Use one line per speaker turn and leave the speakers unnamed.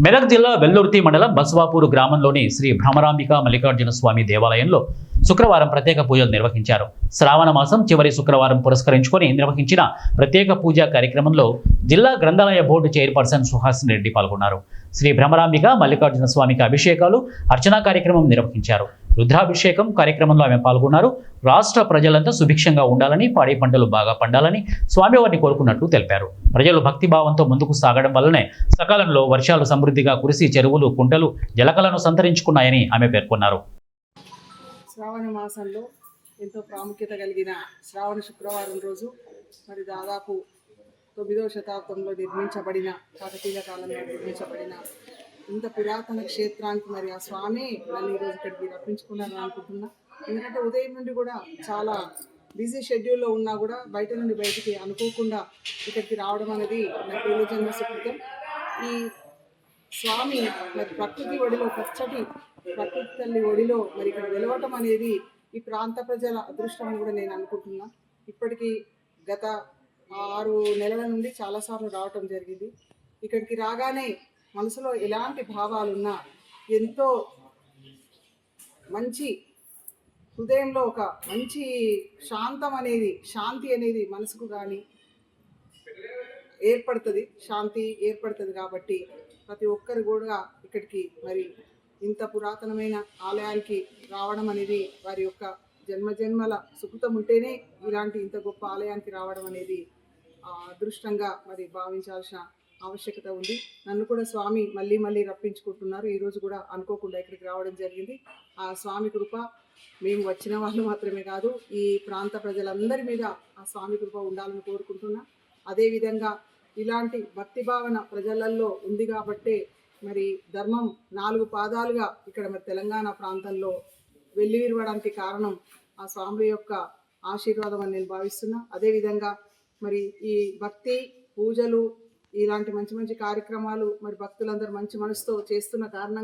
మెదక్ జిల్లా వెల్లుర్తి మండలం బస్వాపూరు గ్రామంలోని శ్రీ భ్రమరాంబిక మల్లికార్జున స్వామి దేవాలయంలో శుక్రవారం ప్రత్యేక పూజలు నిర్వహించారు. శ్రావణ మాసం చివరి శుక్రవారం పురస్కరించుకొని నిర్వహించిన ప్రత్యేక పూజా కార్యక్రమంలో జిల్లా గ్రంథాలయ బోర్డు చైర్పర్సన్ సుహాసిని రెడ్డి పాల్గొన్నారు. శ్రీ భ్రమరాంబిక మల్లికార్జున స్వామికి అభిషేకాలు, అర్చనా కార్యక్రమం నిర్వహించారు. రుద్రాభిషేకం కార్యక్రమంలో ఆమె పాల్గొన్నారు. రాష్ట్ర ప్రజలంతా సుభిక్షంగా ఉండాలని, పాడి పంటలు బాగా పండాలని స్వామివారిని కోరుకున్నట్లు తెలిపారు. ప్రజలు భక్తిభావంతో ముందుకు సాగడం వల్లనే సకాలంలో వర్షాలు సమృద్ధిగా కురిసి చెరువులు, కుంటలు జలకలను సంతరించుకున్నాయని ఆమె పేర్కొన్నారు.
శ్రావణ మాసంలో ఎంతో ప్రాముఖ్యత కలిగిన శ్రావణ శుక్రవారం రోజు మరి దాదాపు 9వ శతాబ్దంలో నిర్మించబడిన, కాకతీయ కాలంలో నిర్మించబడిన ఇంత పురాతన క్షేత్రానికి మరి ఆ స్వామి నన్ను ఈరోజు ఇక్కడికి రప్పించుకున్నాను అనుకుంటున్నా. ఎందుకంటే ఉదయం నుండి కూడా చాలా బిజీ షెడ్యూల్లో ఉన్నా కూడా బయటికి అనుకోకుండా ఇక్కడికి రావడం అనేది నా పూర్వజన్మ సుకృతం. ఈ స్వామి మరి ప్రకృతి ఒడిలో, పచ్చటి ప్రకృతి తల్లి ఒడిలో మరి ఇక్కడ వెలవటం అనేది ఈ ప్రాంత ప్రజల అదృష్టం అని కూడా నేను అనుకుంటున్నా. ఇప్పటికీ గత 6 నెలల నుండి చాలాసార్లు రావటం జరిగింది. ఇక్కడికి రాగానే మనసులో ఎలాంటి భావాలున్నా ఎంతో మంచి హృదయంలో ఒక మంచి శాంతి అనేది మనసుకు కానీ శాంతి ఏర్పడుతుంది. కాబట్టి ప్రతి ఒక్కరు కూడా ఇక్కడికి మరి ఇంత పురాతనమైన ఆలయానికి రావడం అనేది వారి యొక్క జన్మజన్మల సుకృతం ఉంటేనే ఇలాంటి ఇంత గొప్ప ఆలయానికి రావడం అనేది అదృష్టంగా మరి భావించాల్సిన ఆవశ్యకత ఉంది. నన్ను కూడా స్వామి మళ్ళీ రప్పించుకుంటున్నారు. ఈరోజు కూడా అనుకోకుండా ఇక్కడికి రావడం జరిగింది. ఆ స్వామి కృప మేము వచ్చిన వాళ్ళు మాత్రమే కాదు, ఈ ప్రాంత ప్రజలందరి మీద ఆ స్వామి కృప ఉండాలని కోరుకుంటున్నా. అదేవిధంగా ఇలాంటి భక్తి భావన ప్రజలలో ఉంది కాబట్టే మరి ధర్మం 4 పాదాలుగా ఇక్కడ మరి తెలంగాణ ప్రాంతంలో వెల్లివిరవడానికి కారణం ఆ స్వామి యొక్క ఆశీర్వాదం అని నేను భావిస్తున్నా. అదేవిధంగా మరి ఈ భక్తి పూజలు ఇలాంటి మంచి కార్యక్రమాలు మరి భక్తులందరూ మంచి మనసుతో చేస్తున్న కారణంగా